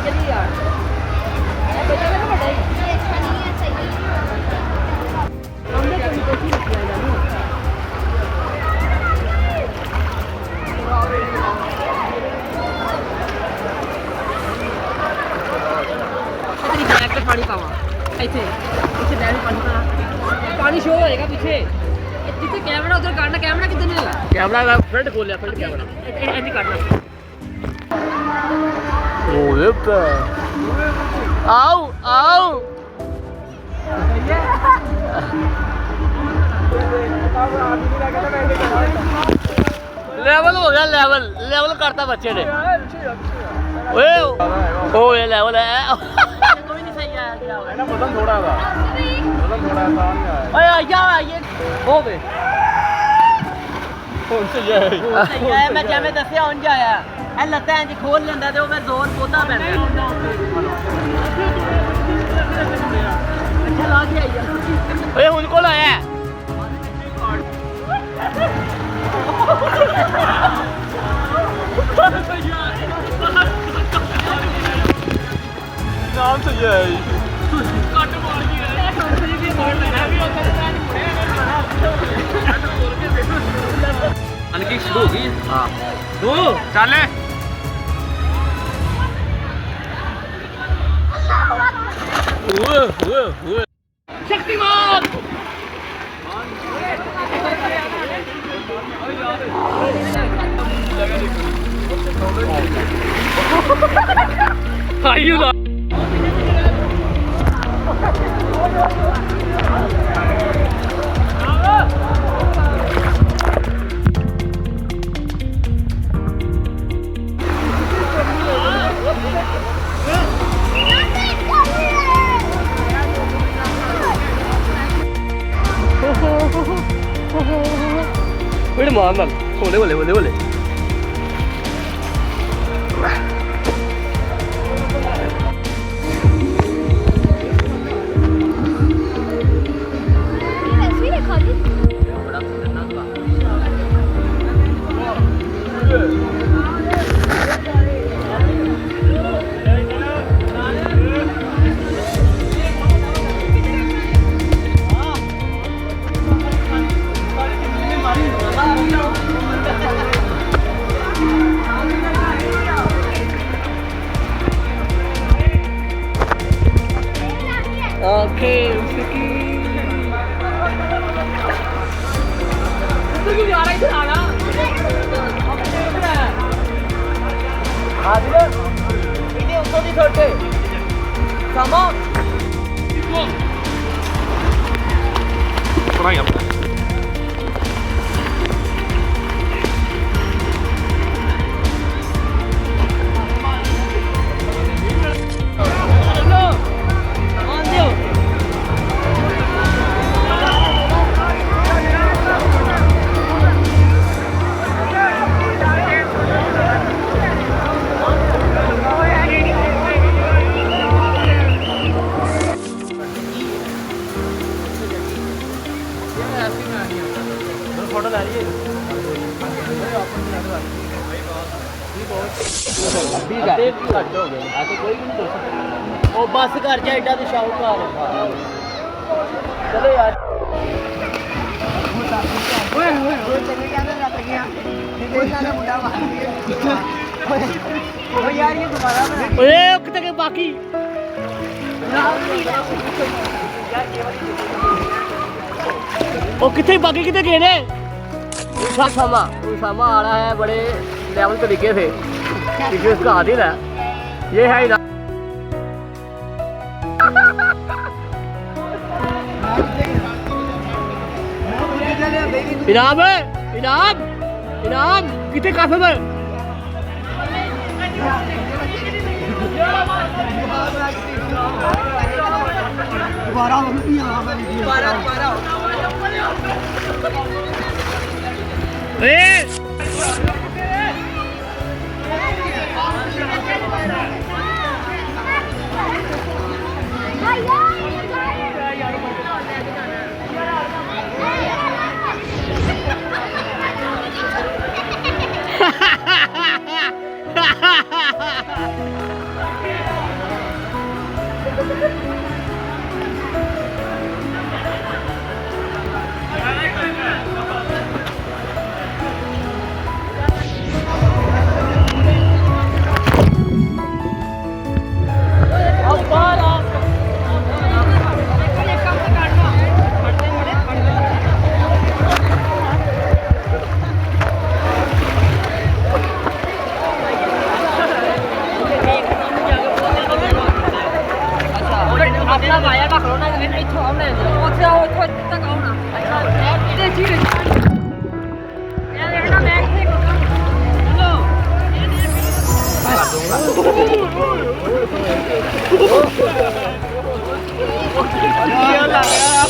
चलिए यार बच्चा का बड़ा ही अच्छा नहीं है सही हमने कभी कोई नहीं किया जानो तेरी बैग पे पानी पावा ਇੱਥੇ ਇੱਥੇ ਬੈਗ पानी शो होएगा पीछे जिथे कैमरा उधर काटना कैमरा किधर नहीं होगा कैमरा का फ्रंट खोल लिया फ्रंट कैमरा ऐसे काटना ओए पे आओ आओ लेवल हो गया लेवल लेवल करता बच्चे ने ओए ओ ये लेवल है कोई नहीं सही है क्या होगा ना वजन थोड़ा था वजन थोड़ा था ओए आया ये हो बे कौन से ये है मैं क्या मैं दसया उन जाया ए लत्तां इंज खोल लेंदा ते ओ फिर जोर पोता पैंदा अच्छा ला के आइया ओए हुन कोल आया नाम से ये कट मार गया भी मार लगा भी अनकी शुरू हो गई हां दो चल ओए शक्तिमान आयु ना बड़े मान नाल होले होले होले होले ओके उसकी तो क्यों जा रहा है इधर आना आदिल इन्हें उसको भी छोटे सामान थोड़ा यहाँ पर फोटो ला रही है ओ बस कर जा एडा तो शाहूकार चलो यार ओए ओए चले क्या कर रहा है वाला मुंडा मार ओ यार ये दोबारा ओए कितने के बाकी ओ कितने बाकी कितने गए ने उसामा आ रहा है बड़े लेवल तरीके से क्योंकि उसका आदिल है ये है इनाम इनाम इनाम कितने काफे में ਆਪਣਾ ਵਾਇਆ ਰੱਖ ਲਓ ਨਾ ਇੱਥੋਂ ਆਉਣਾ ਉੱਥੇ ਆਓ ਉੱਥੋਂ ਤੱਕ ਆਉਣਾ ਇਹਦੇ ਚੀੜੇ ਇਹ ਦੇਖਣਾ ਮੈਂ ਇੱਥੇ ਚਲੋ ਇਹ ਲੱਗ ਗਿਆ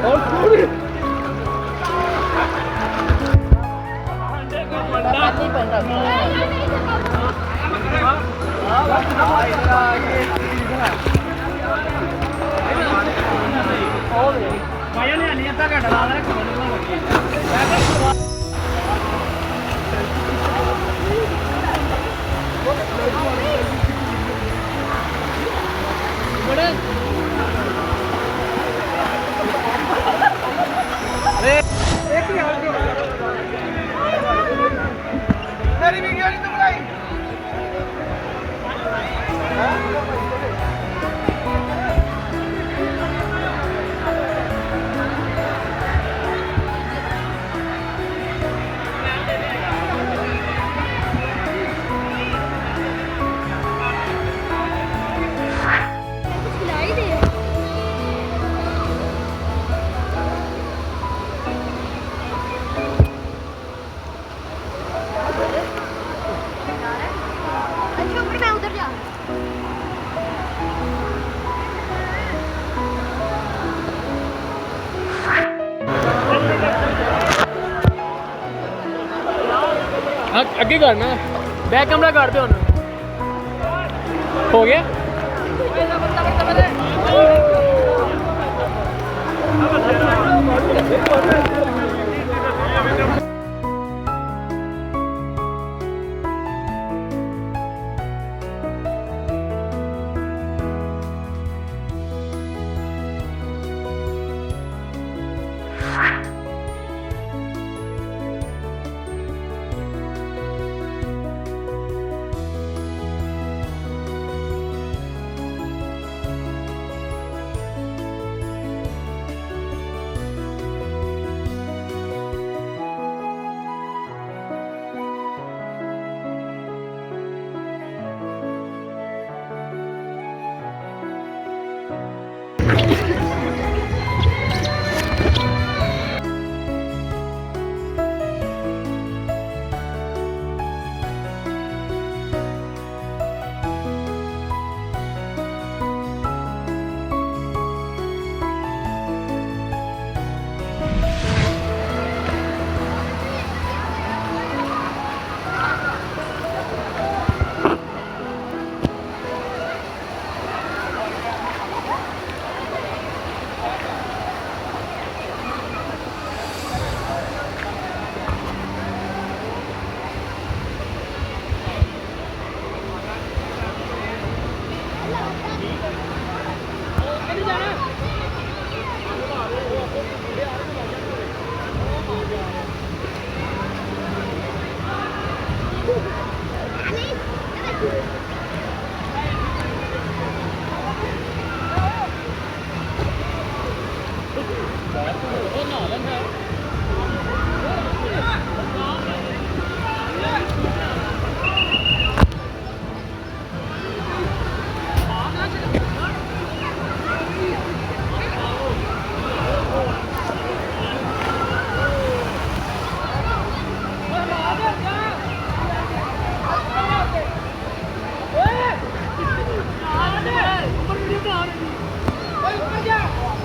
ਹੋਰ ਥੋੜੀ ਬੰਦਾ ਨਹੀਂ ਪੈਂਦਾ ਮਾਇਆ ਨੇ ਨਹੀਂ ਅੱਧਾ ਘੰਟਾ ਲਾ ਦੇ मेरी वीडियो नहीं तो बनाई ਅੱਗੇ ਕਰਨਾ ਬੈਕ ਕੈਮਰਾ ਕਰ ਦਿਓ ਹੁਣ ਹੋ ਗਿਆ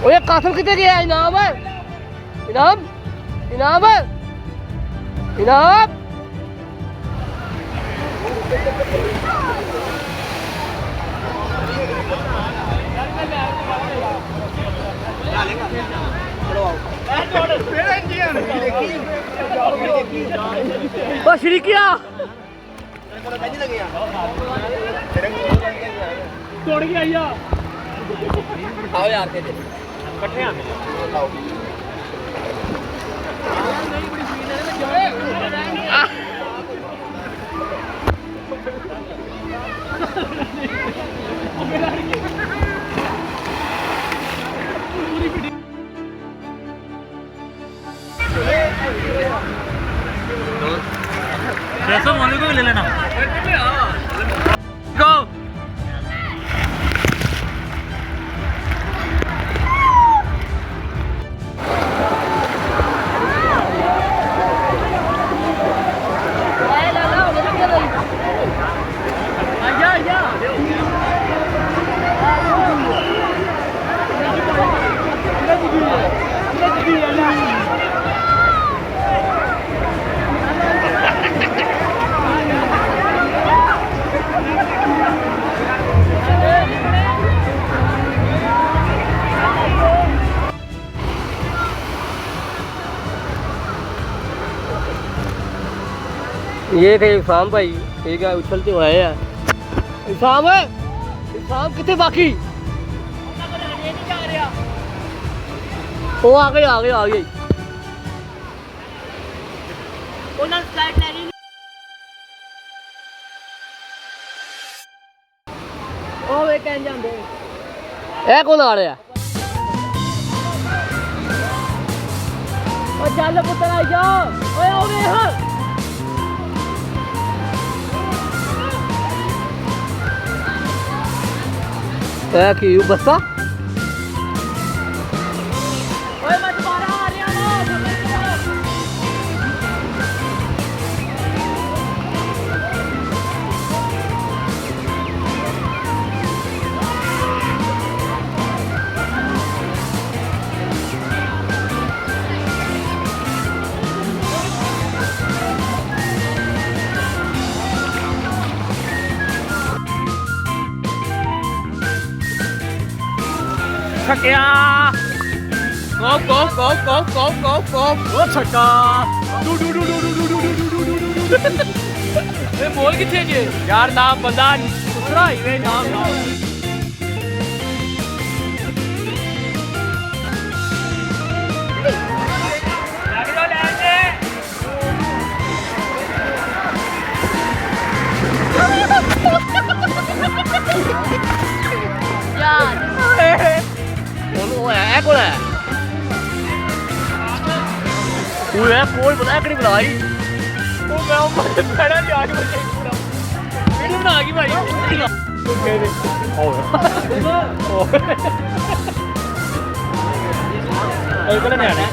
ओए कासिम कितने गया इनाम है इनाम इनाम है इनाम ओ श्रीकिया ਤੋੜ ਕੇ ਆਈਆ ਆਓ ਯਾਰ ਕੇ ਇਕੱਠੇ ਆਂਦੇ ਆਓ जैसा मोदी को भी ले लेना गो ये थे इसाम भाई ठीक है उछलते हुए आए हैं इसाम कितने बाकी वो आ गई ए कौन आ रहा चल पुत्र आ जाओ की बसा छक्या गो छक्का बोल किथे जे यार नाम बंदा दूसरा ही नाम Ecco là! Ui, poi bữa nay cái đi lại. Ôi mẹ ông phải đã đi ai mà chạy đâu. Cái đứa nào cái mày. Ok đi. Ôi. Ôi. Cái này này.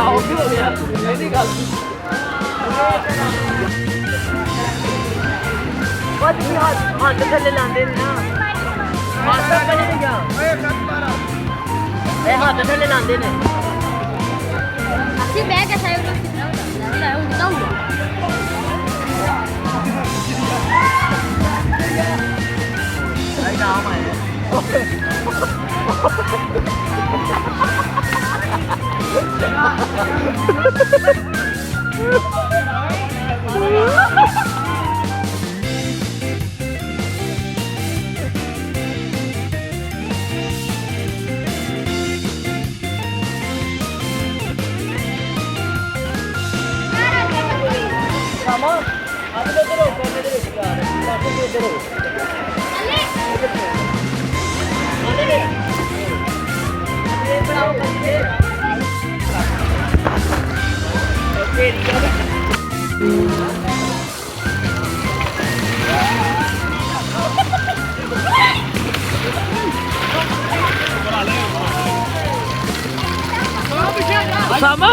Ok rồi. Cái đi gần. What do you want? Hot to land in now. Master बने नहीं क्या? ए हाथ से ले लांदे ने। अच्छी bag है साइड में कितना होता है? उतना हुआ। नहीं नाम आया। Sama?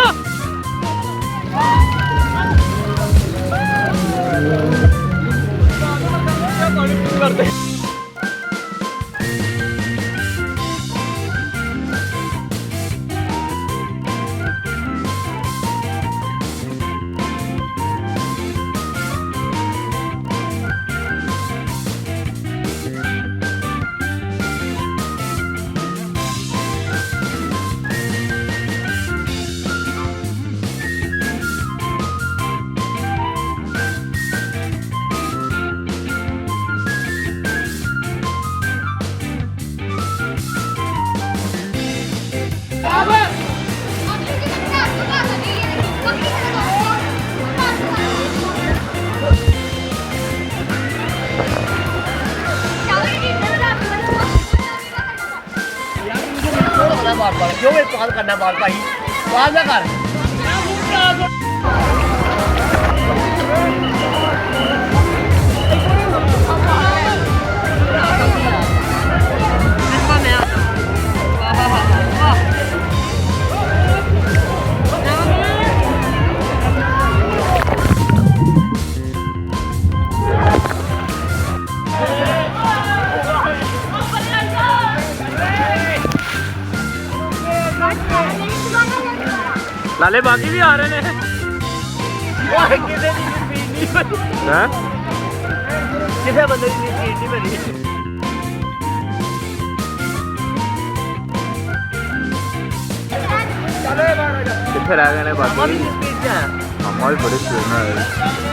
जो वे पाल करना बाल भाई पाल ना कर ਲਾਲੇ ਬਾਕੀ ਵੀ ਆ ਰਹੇ ਨੇ ਓਏ ਕਿਸੇ ਦੀ ਸਪੀਡ ਨਹੀਂ ਬਣੀ ਹੈ ਕਿਸੇ ਬੰਦੇ ਦੀ ਸਪੀਡ ਨਹੀਂ ਬਣੀ ਕਿੱਥੇ ਰਹਿ ਗਏ ਨੇ ਮਾਮਾ ਵੀ ਬਾਕੀ ਸਪੀਡ 'ਚ ਆਇਆ ਮਾਮਾ ਵੀ ਬੜੀ ਸਪੀਡ ਨਾਲ ਆਏ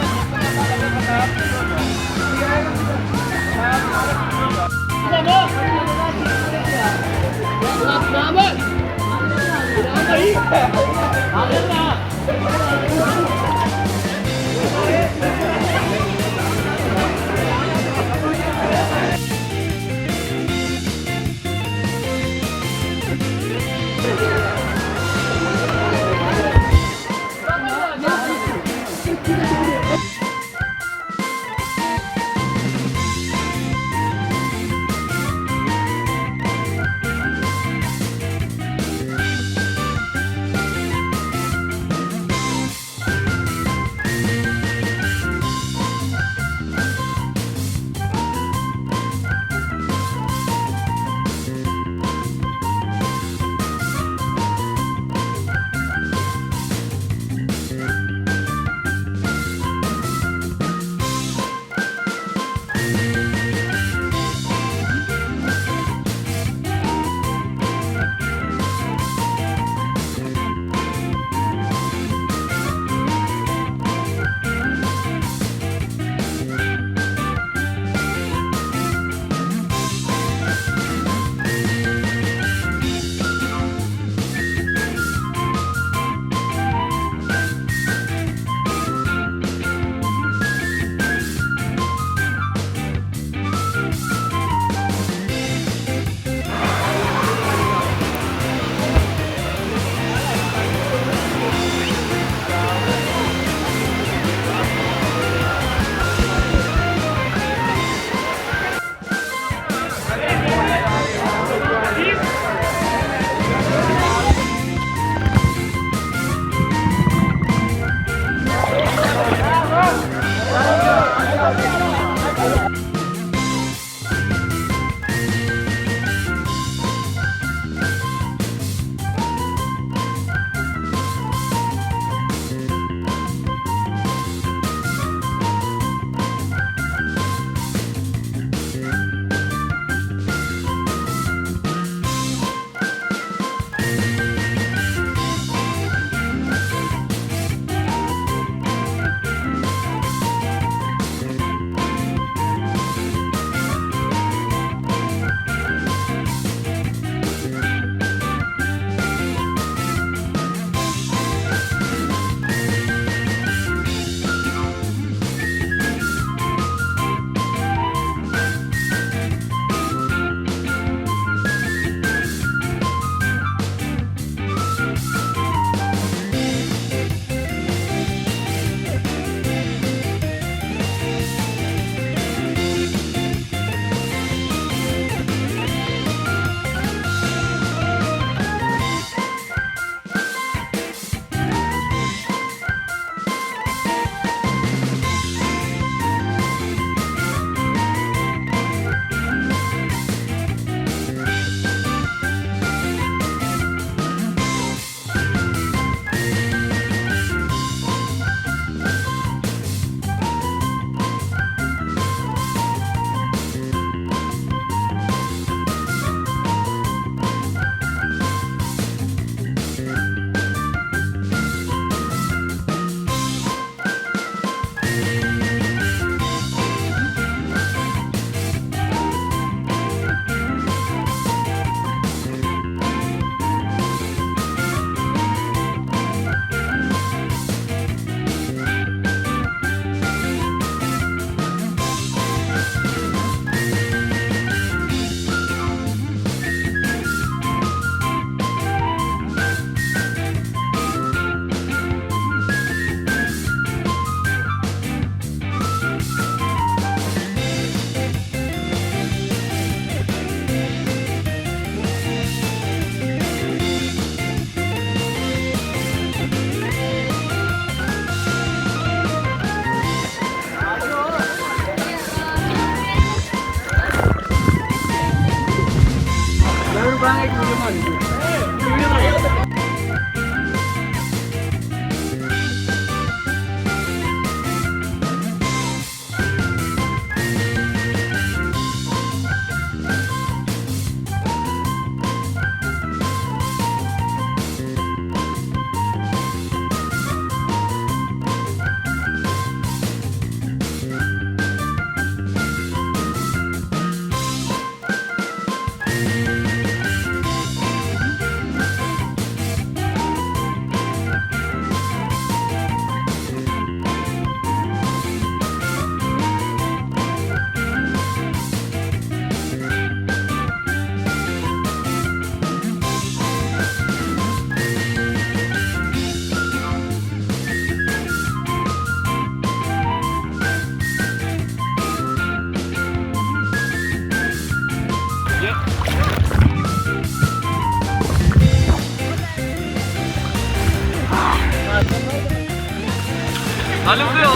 ਹਲੂ ਤੇ ਹੋ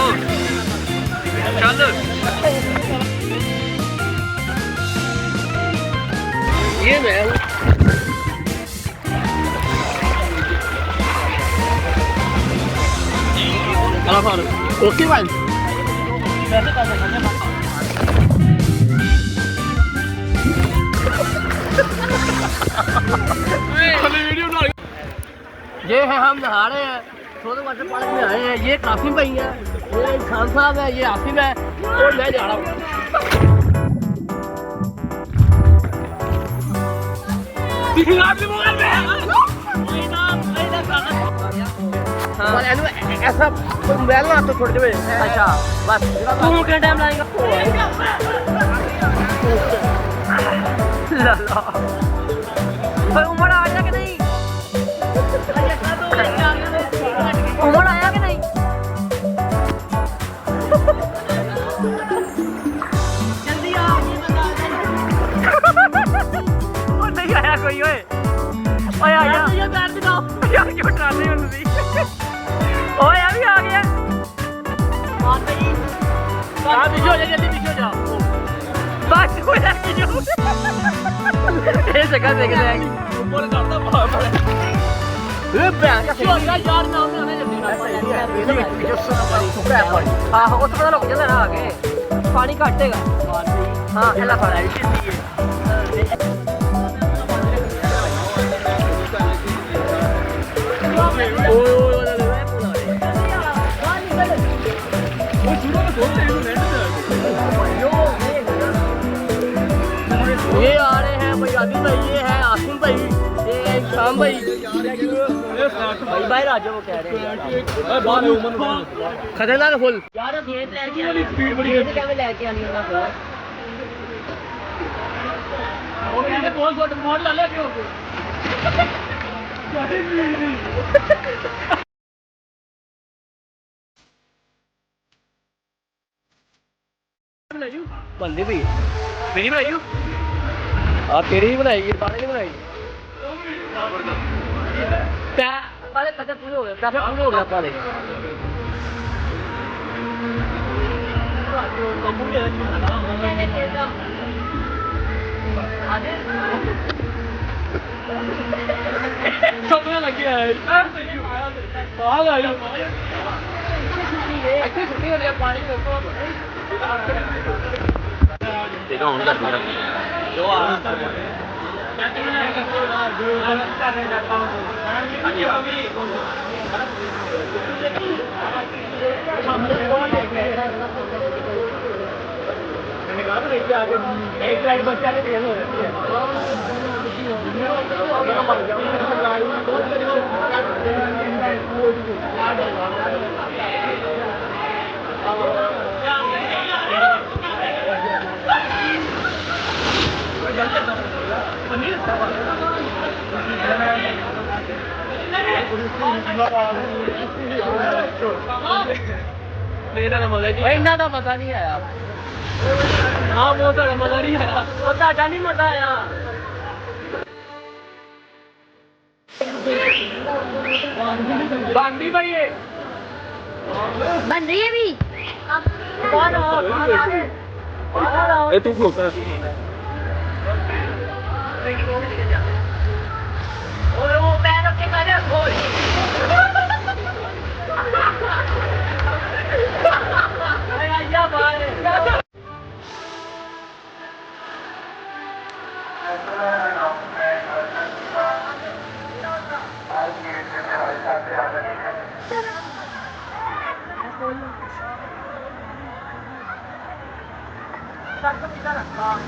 ਚੱਲ ये मैं हूँ ओके भाई ये है हम नहा रहे हैं छोटे वाटर पार्क में आए हैं ये काफी भाई है ये इंसान साहब है ये आसिफ है और मैं जा रहा हूँ ऐसा मोबाइल ना तो छोड़ दे अच्छा बस तू कितना टाइम लाएगा उमर आया कि नहीं उमर आया कि नहीं जल्दी आ नहीं आया कोई ओए ओए आया ये पैर दिखाओ यार क्यों डराते हो तुम ओए अभी आ गया मार भाई कहां पीछे हो जा जल्दी पीछे हो जा बस कोई नहीं जो ये जगह देख ले ऊपर करता बाहर ए बैठ क्यों यार नाम में हमें जल्दी ना हां वो तो पता लग जाता ना आगे पानी काटेगा हां ऐला खड़ा है ये आ रहे हैं भाई आदिल भाई ये है आसिम भाई ये है शाम भाई बाहर आ जाओ वो कह रहे हैं खतरनाक फुल यार गेट लेके आनी स्पीड बड़ी है क्या मैं लेके आनी होगा वो कहते बहुत गुड मॉडल ला ले क्यों बंदे भी मेरी बनाई आप तेरी ही बनाई सारे नहीं बनाई पहले पैसे पूरे हो गए पैसे पूरे हो गए पहले सबने लग गया है छुट्टी हो रही है पानी में देखा ऑन कर दिया जो आ एक लाइट बच्चा ने तेज हो रही है इन्ना तो पता नहीं आया हाँ वो तो मजा नहीं आया वो ताजा नहीं मजा आया बांधी भाई ये बन रही है अभी तू खोता और वो पैर रख के कर खोल आया बाहर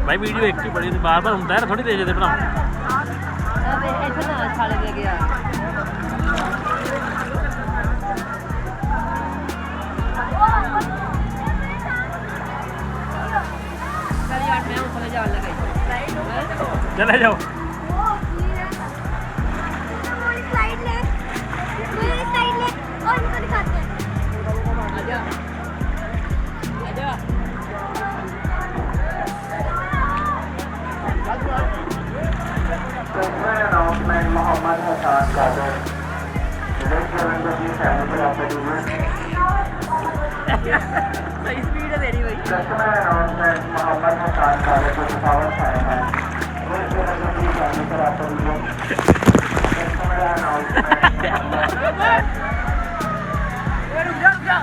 भाई वीडियो एक ही बड़ी बार बार ਹੁੰਦਾ ਹੈ ਥੋੜੀ ਤੇਜ਼ ਤੇ ਬਣਾ अबे ऐसे ना छाड़ दे गया चलिए यार मैं ऊपर जाने लगा चले जाओ साइड ले मेरी साइड ले और इनको दिखाते हैं आजा आजा मोहम्मद हसन कादर विलेज जलंधर की फैमिली प्रॉपर्टी में सही स्पीड है तेरी भाई। कस्टमर अनाउंसमेंट मोहम्मद हसन कादर को रुकावट आए हैं विलेज जलंधर की फैमिली प्रॉपर्टी में कस्टमर अनाउंसमेंट रुक जा रुक जा।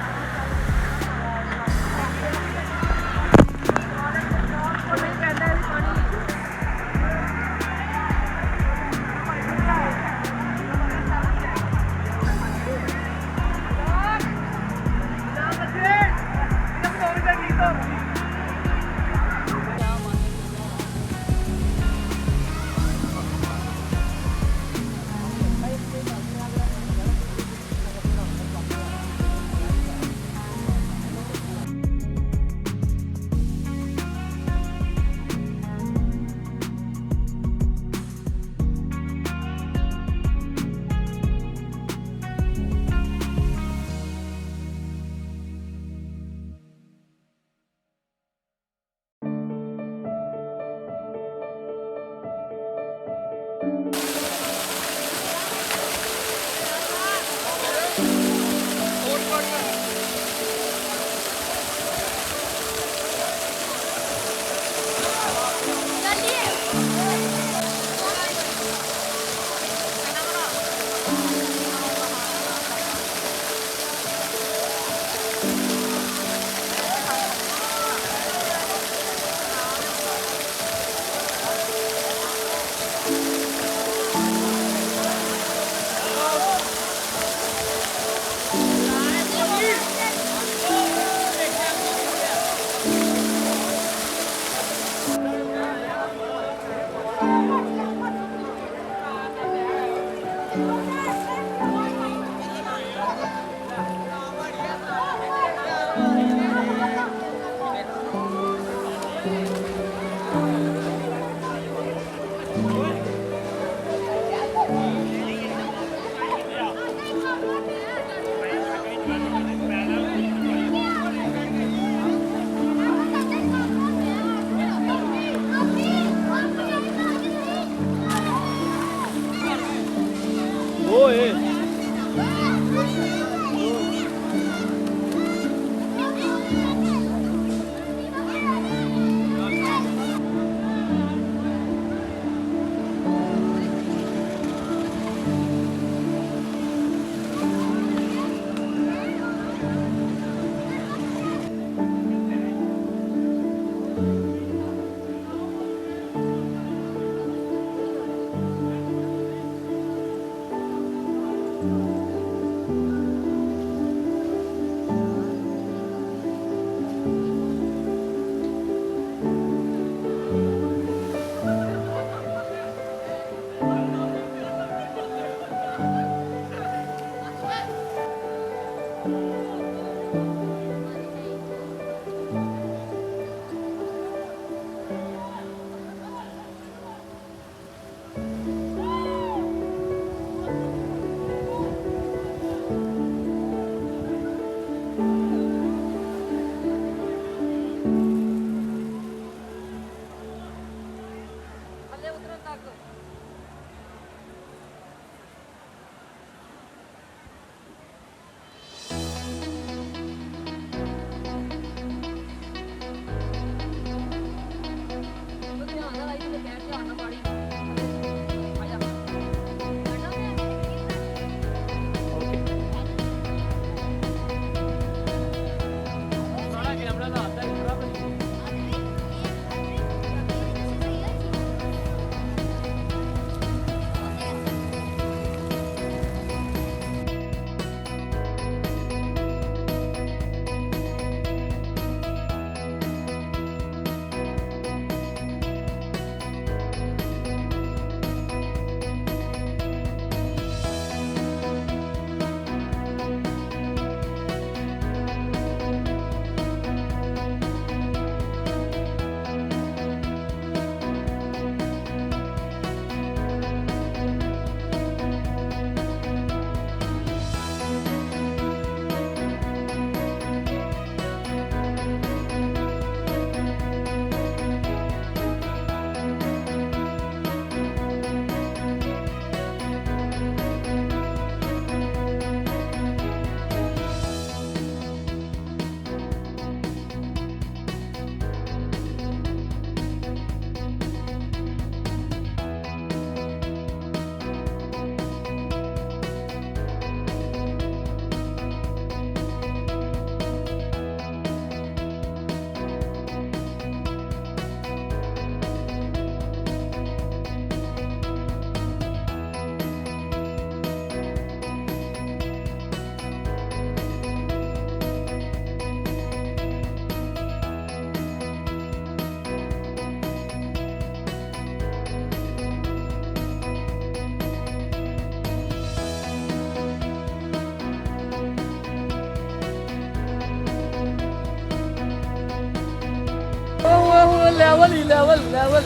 ਲੈਵਲ ਹੀ ਲੈਵਲ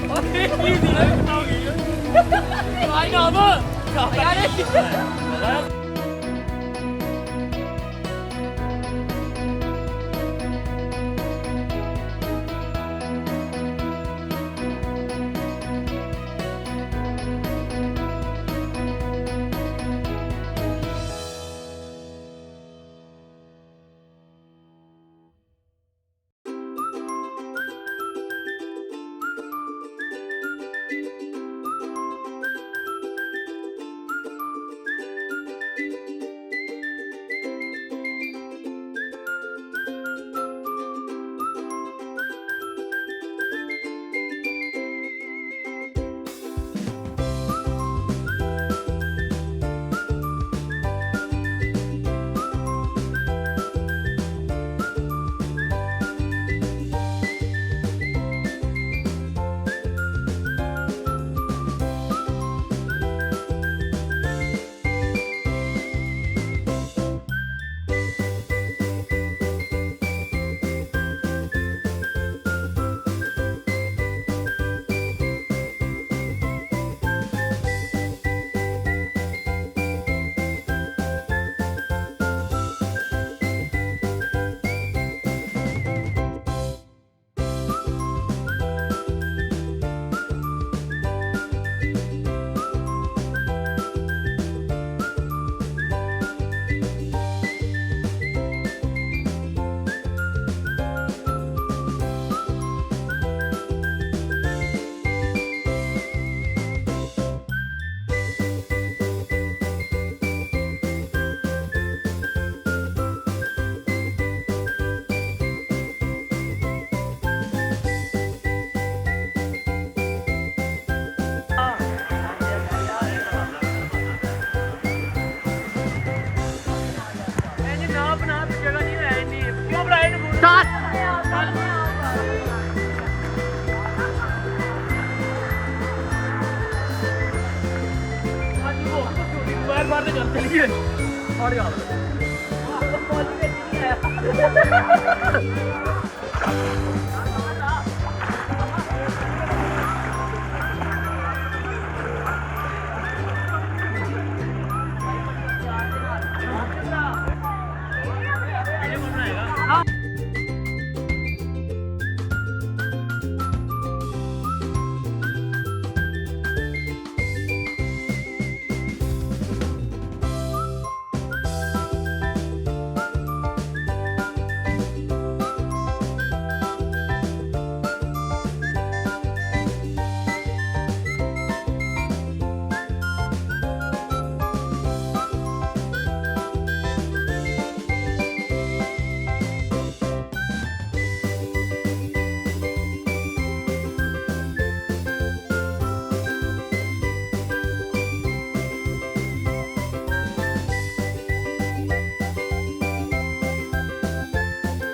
ਓਏ ਕੀ ਦੀ ਹੋ ਗਈ ਆਈ ਨਾ ਬੋ ਯਾਰ बार से कर चलिए और यार